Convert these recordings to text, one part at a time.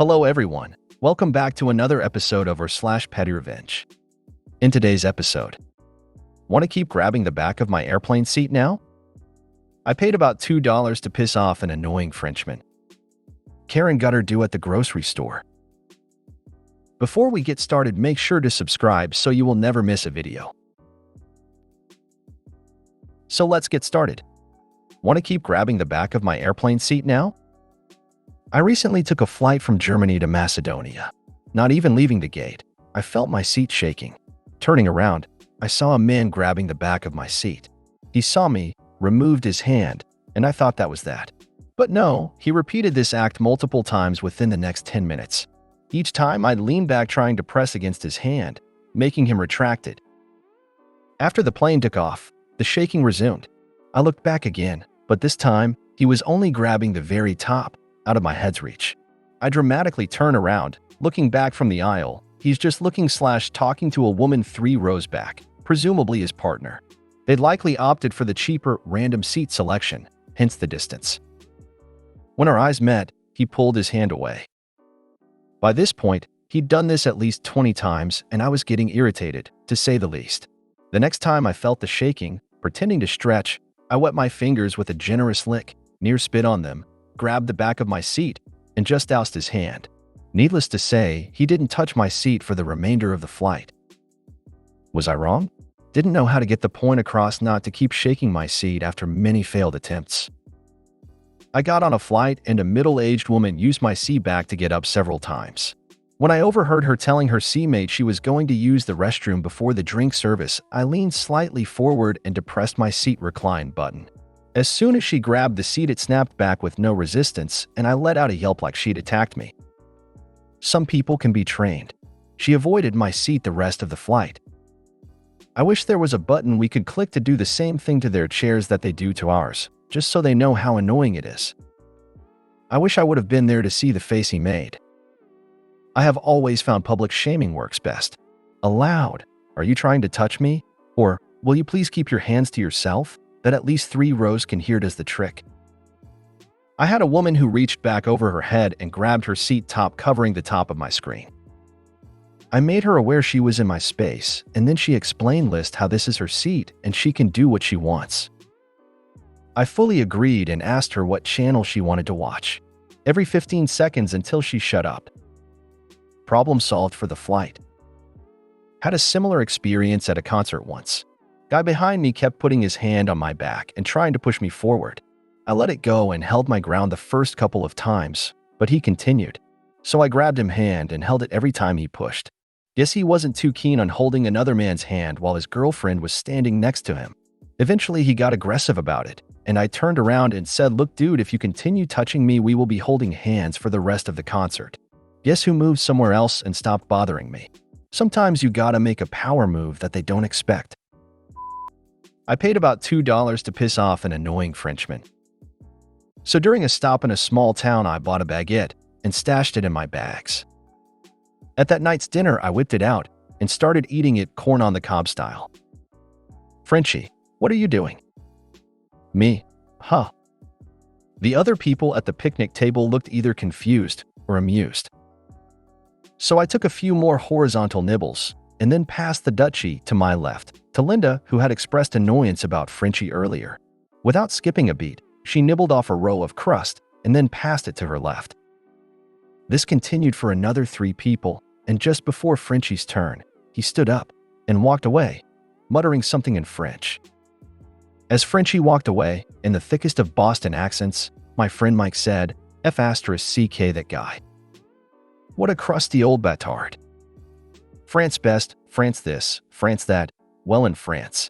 Hello everyone, welcome back to another episode of Petty Revenge. In today's episode, want to keep grabbing the back of my airplane seat now? I paid about $2 to piss off an annoying Frenchman. Karen got her due at the grocery store. Before we get started, make sure to subscribe so you will never miss a video. So let's get started. Want to keep grabbing the back of my airplane seat now? I recently took a flight from Germany to Macedonia. Not even leaving the gate, I felt my seat shaking. Turning around, I saw a man grabbing the back of my seat. He saw me, removed his hand, and I thought that was that. But no, he repeated this act multiple times within the next 10 minutes. Each time I'd lean back trying to press against his hand, making him retract it. After the plane took off, the shaking resumed. I looked back again, but this time, he was only grabbing the very top, out of my head's reach. I dramatically turn around, looking back from the aisle. He's just looking/talking to a woman 3 rows back, presumably his partner. They'd likely opted for the cheaper, random seat selection, hence the distance. When our eyes met, he pulled his hand away. By this point, he'd done this at least 20 times, and I was getting irritated, to say the least. The next time I felt the shaking, pretending to stretch, I wet my fingers with a generous lick, near spit on them, grabbed the back of my seat, and just doused his hand. Needless to say, he didn't touch my seat for the remainder of the flight. Was I wrong? Didn't know how to get the point across not to keep shaking my seat after many failed attempts. I got on a flight and a middle-aged woman used my seat back to get up several times. When I overheard her telling her seatmate she was going to use the restroom before the drink service, I leaned slightly forward and depressed my seat recline button. As soon as she grabbed the seat, it snapped back with no resistance, and I let out a yelp like she'd attacked me. Some people can be trained. She avoided my seat the rest of the flight. I wish there was a button we could click to do the same thing to their chairs that they do to ours, just so they know how annoying it is. I wish I would have been there to see the face he made. I have always found public shaming works best. Aloud, "Are you trying to touch me?" Or, "Will you please keep your hands to yourself?" That at least 3 rows can hear does the trick. I had a woman who reached back over her head and grabbed her seat top, covering the top of my screen. I made her aware she was in my space, and then she explained how this is her seat and she can do what she wants. I fully agreed and asked her what channel she wanted to watch. Every 15 seconds until she shut up. Problem solved for the flight. Had a similar experience at a concert once. Guy behind me kept putting his hand on my back and trying to push me forward. I let it go and held my ground the first couple of times, but he continued. So I grabbed him hand and held it every time he pushed. Guess he wasn't too keen on holding another man's hand while his girlfriend was standing next to him. Eventually he got aggressive about it, and I turned around and said, "Look dude, if you continue touching me, we will be holding hands for the rest of the concert." Guess who moved somewhere else and stopped bothering me? Sometimes you gotta make a power move that they don't expect. I paid about $2 to piss off an annoying Frenchman. So during a stop in a small town, I bought a baguette and stashed it in my bags. At that night's dinner, I whipped it out and started eating it corn on the cob style. "Frenchie, what are you doing?" "Me? Huh." The other people at the picnic table looked either confused or amused. So I took a few more horizontal nibbles and then passed the Dutchie to my left, to Linda, who had expressed annoyance about Frenchie earlier. Without skipping a beat, she nibbled off a row of crust and then passed it to her left. This continued for another 3 people, and just before Frenchie's turn, he stood up and walked away, muttering something in French. As Frenchie walked away, in the thickest of Boston accents, my friend Mike said, "F***CK that guy. What a crusty old bâtard. France best, France this, France that, well in France."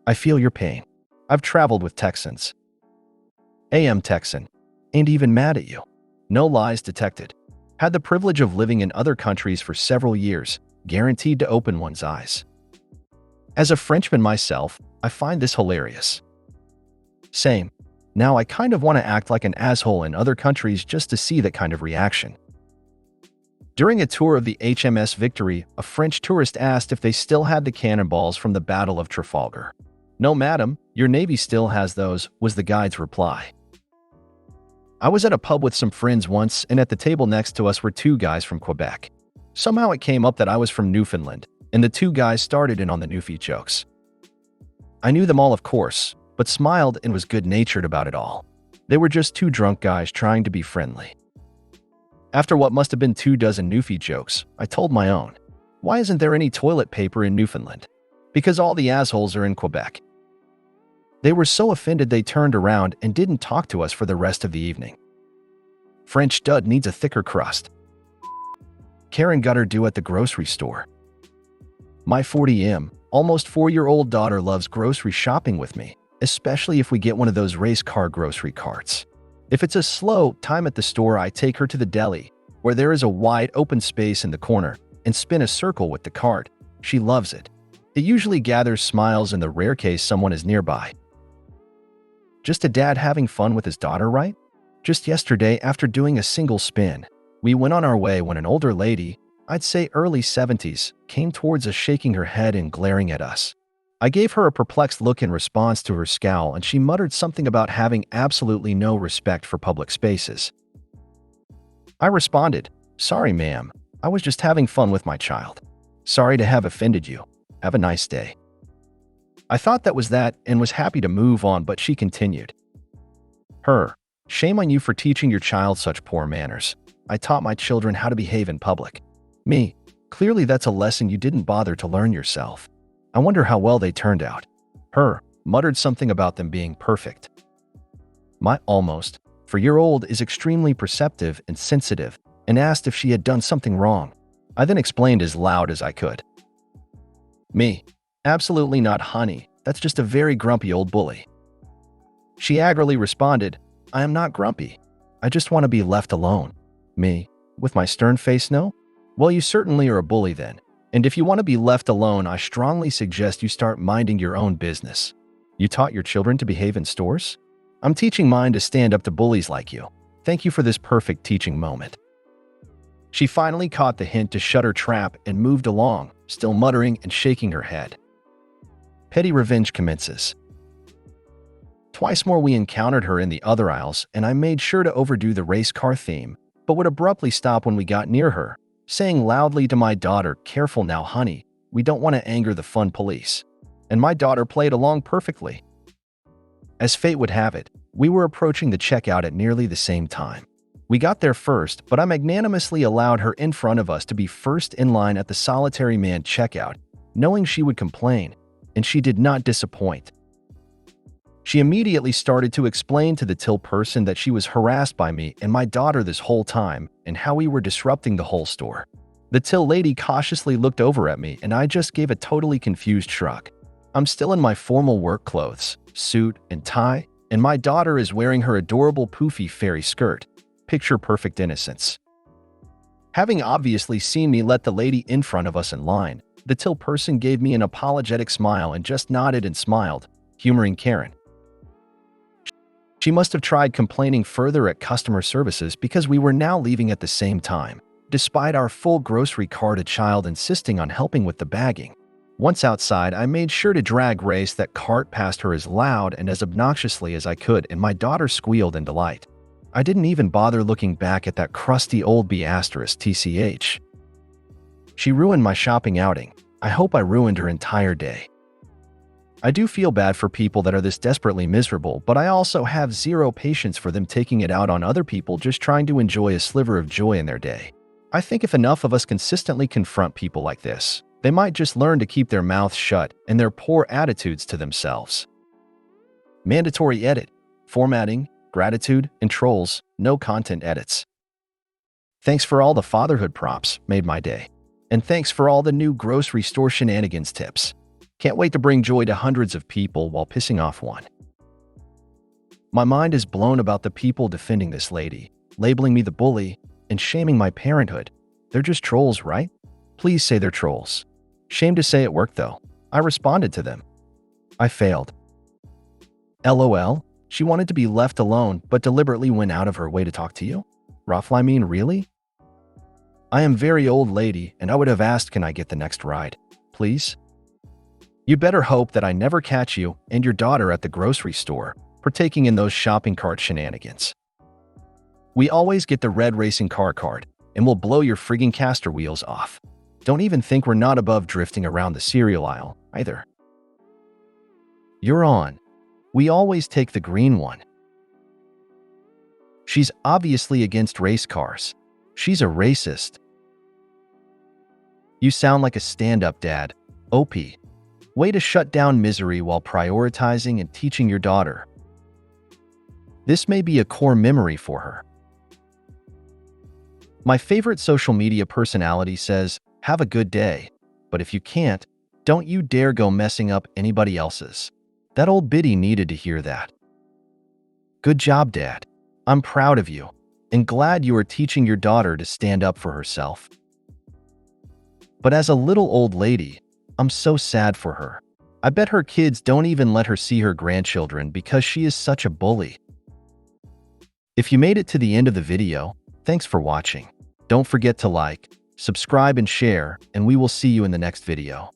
I feel your pain. I've traveled with Texans. AM Texan. Ain't even mad at you. No lies detected. Had the privilege of living in other countries for several years, guaranteed to open one's eyes. As a Frenchman myself, I find this hilarious. Same. Now I kind of want to act like an asshole in other countries just to see that kind of reaction. During a tour of the HMS Victory, a French tourist asked if they still had the cannonballs from the Battle of Trafalgar. "No, madam, your Navy still has those," was the guide's reply. I was at a pub with some friends once, and at the table next to us were two guys from Quebec. Somehow it came up that I was from Newfoundland, and the two guys started in on the Newfie jokes. I knew them all, of course, but smiled and was good-natured about it all. They were just two drunk guys trying to be friendly. After what must have been 24 Newfie jokes, I told my own. Why isn't there any toilet paper in Newfoundland? Because all the assholes are in Quebec. They were so offended they turned around and didn't talk to us for the rest of the evening. French dud needs a thicker crust. Karen got her due at the grocery store. My 40M, almost 4-year-old daughter loves grocery shopping with me, especially if we get one of those race car grocery carts. If it's a slow time at the store, I take her to the deli, where there is a wide open space in the corner, and spin a circle with the cart. She loves it. It usually gathers smiles in the rare case someone is nearby. Just a dad having fun with his daughter, right? Just yesterday, after doing a single spin, we went on our way when an older lady, I'd say early 70s, came towards us shaking her head and glaring at us. I gave her a perplexed look in response to her scowl, and she muttered something about having absolutely no respect for public spaces. I responded, "Sorry, ma'am. I was just having fun with my child. Sorry to have offended you. Have a nice day." I thought that was that and was happy to move on, but she continued. Shame on you for teaching your child such poor manners. I taught my children how to behave in public. Me, clearly that's a lesson you didn't bother to learn yourself. I wonder how well they turned out. Muttered something about them being perfect. My almost 4-year-old is extremely perceptive and sensitive and asked if she had done something wrong. I then explained as loud as I could. Me, absolutely not, honey. That's just a very grumpy old bully. She angrily responded, I am not grumpy. I just want to be left alone. Me, with my stern face, no? Well, you certainly are a bully then. And if you want to be left alone, I strongly suggest you start minding your own business. You taught your children to behave in stores? I'm teaching mine to stand up to bullies like you. Thank you for this perfect teaching moment. She finally caught the hint to shut her trap and moved along, still muttering and shaking her head. Petty revenge commences. Twice more we encountered her in the other aisles, and I made sure to overdo the race car theme, but would abruptly stop when we got near her, saying loudly to my daughter, "Careful now, honey, we don't want to anger the fun police." And my daughter played along perfectly. As fate would have it, we were approaching the checkout at nearly the same time. We got there first, but I magnanimously allowed her in front of us to be first in line at the solitary man checkout, knowing she would complain, and she did not disappoint. She immediately started to explain to the till person that she was harassed by me and my daughter this whole time and how we were disrupting the whole store. The till lady cautiously looked over at me and I just gave a totally confused shrug. I'm still in my formal work clothes, suit and tie, and my daughter is wearing her adorable poofy fairy skirt. Picture perfect innocence. Having obviously seen me let the lady in front of us in line, the till person gave me an apologetic smile and just nodded and smiled, humoring Karen. She must have tried complaining further at customer services because we were now leaving at the same time, despite our full grocery cart, a child insisting on helping with the bagging. Once outside, I made sure to drag race that cart past her as loud and as obnoxiously as I could, and my daughter squealed in delight. I didn't even bother looking back at that crusty old B***TCH. She ruined my shopping outing. I hope I ruined her entire day. I do feel bad for people that are this desperately miserable, but I also have zero patience for them taking it out on other people just trying to enjoy a sliver of joy in their day. I think if enough of us consistently confront people like this, they might just learn to keep their mouths shut and their poor attitudes to themselves. Mandatory edit, formatting, gratitude, and trolls, no content edits. Thanks for all the fatherhood props, made my day. And thanks for all the new grocery store shenanigans tips. Can't wait to bring joy to hundreds of people while pissing off one. My mind is blown about the people defending this lady, labeling me the bully, and shaming my parenthood. They're just trolls, right? Please say they're trolls. Shame to say it worked though. I responded to them. I failed. LOL, she wanted to be left alone but deliberately went out of her way to talk to you? Rough, I mean, really? I am very old lady and I would have asked, can I get the next ride, please? You'd better hope that I never catch you and your daughter at the grocery store partaking in those shopping cart shenanigans. We always get the red racing car card, and we'll blow your frigging caster wheels off. Don't even think we're not above drifting around the cereal aisle, either. You're on. We always take the green one. She's obviously against race cars. She's a racist. You sound like a stand-up dad. OP. Way to shut down misery while prioritizing and teaching your daughter. This may be a core memory for her. My favorite social media personality says, "Have a good day, but if you can't, don't you dare go messing up anybody else's." That old biddy needed to hear that. Good job, Dad. I'm proud of you and glad you are teaching your daughter to stand up for herself. But as a little old lady, I'm so sad for her. I bet her kids don't even let her see her grandchildren because she is such a bully. If you made it to the end of the video, thanks for watching. Don't forget to like, subscribe, and share, and we will see you in the next video.